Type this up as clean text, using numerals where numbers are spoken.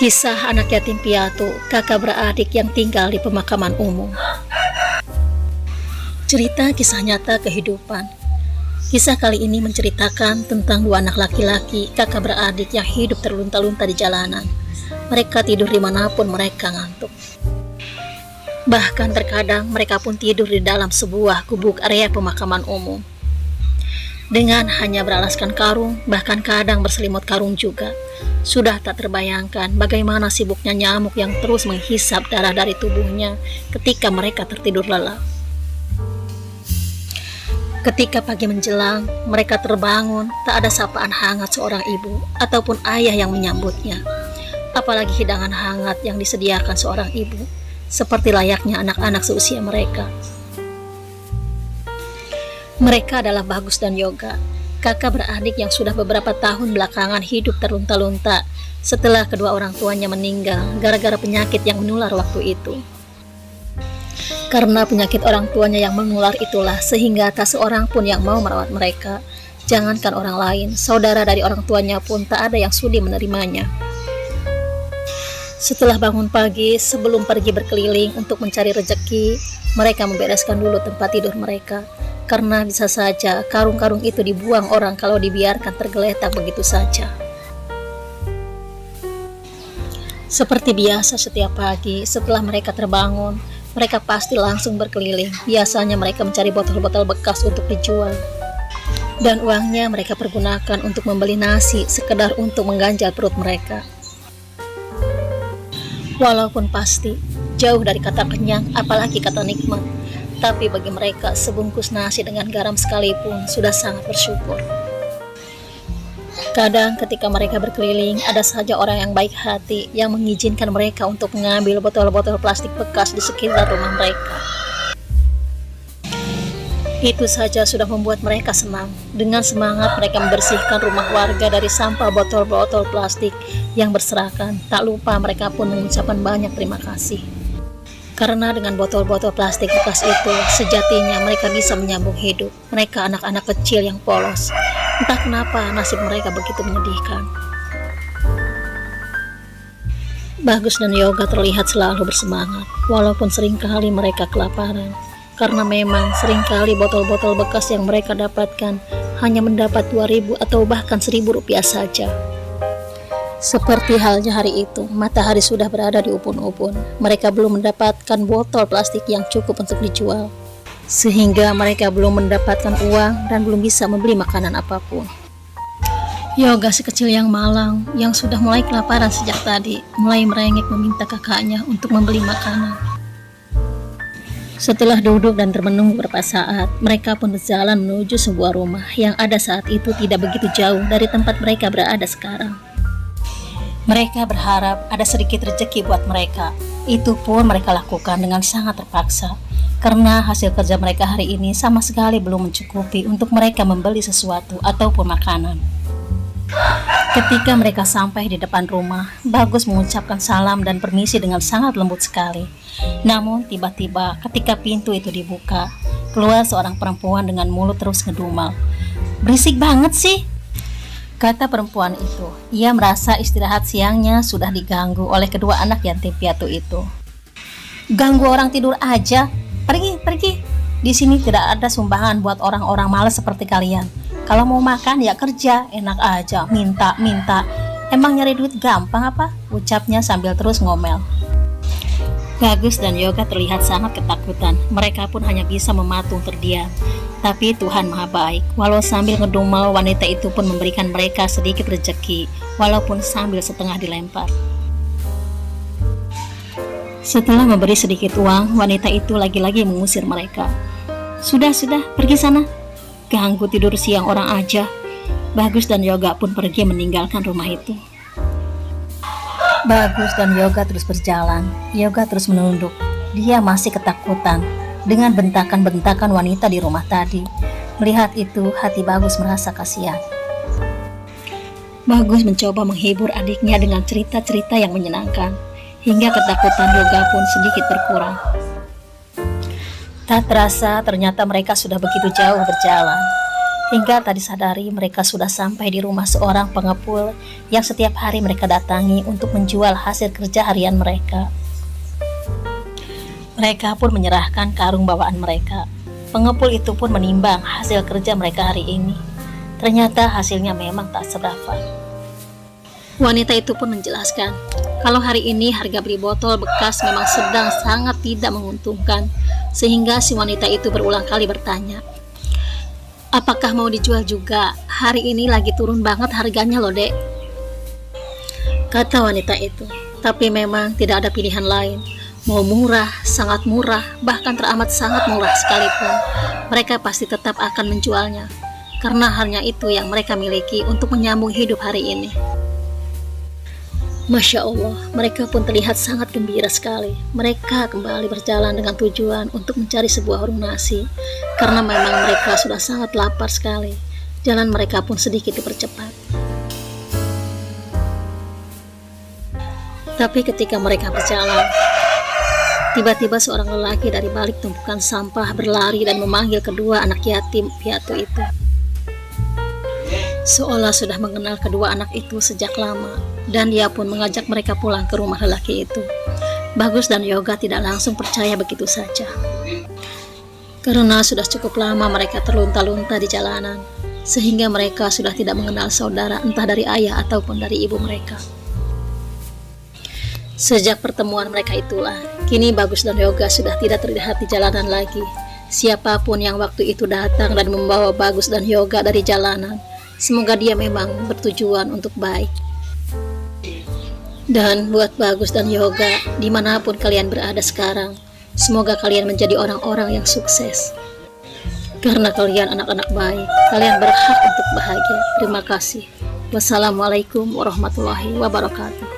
Kisah anak yatim piatu, kakak beradik yang tinggal di pemakaman umum. Cerita kisah nyata kehidupan. Kisah kali ini menceritakan tentang dua anak laki-laki, kakak beradik yang hidup terlunta-lunta di jalanan. Mereka tidur dimanapun mereka ngantuk. Bahkan terkadang mereka pun tidur di dalam sebuah gubuk area pemakaman umum. Dengan hanya beralaskan karung, bahkan kadang berselimut karung juga. Sudah tak terbayangkan bagaimana sibuknya nyamuk yang terus menghisap darah dari tubuhnya ketika mereka tertidur lelap. Ketika pagi menjelang, mereka terbangun, tak ada sapaan hangat seorang ibu ataupun ayah yang menyambutnya. Apalagi hidangan hangat yang disediakan seorang ibu, seperti layaknya anak-anak seusia mereka. Mereka adalah Bagus dan Yoga, kakak beradik yang sudah beberapa tahun belakangan hidup terlunta-lunta setelah kedua orang tuanya meninggal gara-gara penyakit yang menular waktu itu. Karena penyakit orang tuanya yang menular itulah sehingga tak seorang pun yang mau merawat mereka. Jangankan orang lain, saudara dari orang tuanya pun tak ada yang sudi menerimanya. Setelah bangun pagi, sebelum pergi berkeliling untuk mencari rezeki, mereka membereskan dulu tempat tidur mereka. Karena bisa saja karung-karung itu dibuang orang kalau dibiarkan tergeletak begitu saja. Seperti biasa setiap pagi setelah mereka terbangun, mereka pasti langsung berkeliling. Biasanya mereka mencari botol-botol bekas untuk dijual. Dan uangnya mereka pergunakan untuk membeli nasi, sekedar untuk mengganjal perut mereka. Walaupun pasti jauh dari kata kenyang, apalagi kata nikmat. Tapi bagi mereka sebungkus nasi dengan garam sekalipun sudah sangat bersyukur. Kadang ketika mereka berkeliling, ada saja orang yang baik hati yang mengizinkan mereka untuk mengambil botol-botol plastik bekas di sekitar rumah mereka. Itu saja sudah membuat mereka senang. Dengan semangat mereka membersihkan rumah warga dari sampah botol-botol plastik yang berserakan. Tak lupa mereka pun mengucapkan banyak terima kasih. Karena dengan botol-botol plastik bekas itu, sejatinya mereka bisa menyambung hidup. Mereka anak-anak kecil yang polos. Entah kenapa nasib mereka begitu menyedihkan. Bagus dan Yoga terlihat selalu bersemangat, walaupun seringkali mereka kelaparan. Karena memang seringkali botol-botol bekas yang mereka dapatkan hanya mendapat 2.000 atau bahkan 1.000 rupiah saja. Seperti halnya hari itu, matahari sudah berada di ubun-ubun. Mereka belum mendapatkan botol plastik yang cukup untuk dijual. Sehingga mereka belum mendapatkan uang dan belum bisa membeli makanan apapun. Yoga si kecil yang malang, yang sudah mulai kelaparan sejak tadi, mulai merengek meminta kakaknya untuk membeli makanan. Setelah duduk dan termenung beberapa saat, mereka pun berjalan menuju sebuah rumah yang ada saat itu tidak begitu jauh dari tempat mereka berada sekarang. Mereka berharap ada sedikit rezeki buat mereka. Itu pun mereka lakukan dengan sangat terpaksa. Karena hasil kerja mereka hari ini sama sekali belum mencukupi untuk mereka membeli sesuatu ataupun makanan. Ketika mereka sampai di depan rumah, Bagus mengucapkan salam dan permisi dengan sangat lembut sekali. Namun tiba-tiba ketika pintu itu dibuka, keluar seorang perempuan dengan mulut terus ngedumel. "Berisik banget sih," kata perempuan itu. Ia merasa istirahat siangnya sudah diganggu oleh kedua anak yatim piatu itu. "Ganggu orang tidur aja. Pergi. Di sini tidak ada sumbangan buat orang-orang malas seperti kalian. Kalau mau makan ya kerja, enak aja minta. Emang nyari duit gampang apa?" ucapnya sambil terus ngomel. Bagus dan Yoga terlihat sangat ketakutan. Mereka pun hanya bisa mematung terdiam. Tapi Tuhan Maha Baik. Walau sambil ngedumel, wanita itu pun memberikan mereka sedikit rezeki, walaupun sambil setengah dilempar. Setelah memberi sedikit uang, wanita itu lagi-lagi mengusir mereka. Sudah, pergi sana. Ganggu tidur siang orang aja." Bagus dan Yoga pun pergi meninggalkan rumah itu. Bagus dan Yoga terus berjalan. Yoga terus menunduk. Dia masih ketakutan dengan bentakan-bentakan wanita di rumah tadi. Melihat itu, hati Bagus merasa kasihan. Bagus mencoba menghibur adiknya dengan cerita-cerita yang menyenangkan, hingga ketakutan Yoga pun sedikit berkurang. Tak terasa ternyata mereka sudah begitu jauh berjalan. Hingga tak disadari mereka sudah sampai di rumah seorang pengepul yang setiap hari mereka datangi untuk menjual hasil kerja harian mereka. Mereka pun menyerahkan karung bawaan mereka. Pengepul itu pun menimbang hasil kerja mereka hari ini. Ternyata hasilnya memang tak seberapa. Wanita itu pun menjelaskan, kalau hari ini harga beli botol bekas memang sedang sangat tidak menguntungkan, sehingga si wanita itu berulang kali bertanya, apakah mau dijual juga? Hari ini lagi turun banget harganya loh dek. Kata wanita itu, tapi memang tidak ada pilihan lain. Mau murah, sangat murah, bahkan teramat sangat murah sekalipun, mereka pasti tetap akan menjualnya, karena hanya itu yang mereka miliki untuk menyambung hidup hari ini. Masya Allah, mereka pun terlihat sangat gembira sekali. Mereka kembali berjalan dengan tujuan untuk mencari sebuah warung nasi, karena memang mereka sudah sangat lapar sekali. Jalan mereka pun sedikit dipercepat. Tapi ketika mereka berjalan, tiba-tiba seorang lelaki dari balik tumpukan sampah berlari dan memanggil kedua anak yatim piatu itu. Seolah sudah mengenal kedua anak itu sejak lama, dan dia pun mengajak mereka pulang ke rumah lelaki itu. Bagus dan Yoga tidak langsung percaya begitu saja, karena sudah cukup lama mereka terlunta-lunta di jalanan, sehingga mereka sudah tidak mengenal saudara entah dari ayah ataupun dari ibu mereka. Sejak pertemuan mereka itulah, kini Bagus dan Yoga sudah tidak terlihat di jalanan lagi. Siapapun yang waktu itu datang dan membawa Bagus dan Yoga dari jalanan, semoga dia memang bertujuan untuk baik. Dan buat Bagus dan Yoga, dimanapun kalian berada sekarang, semoga kalian menjadi orang-orang yang sukses. Karena kalian anak-anak baik, kalian berhak untuk bahagia. Terima kasih. Wassalamualaikum warahmatullahi wabarakatuh.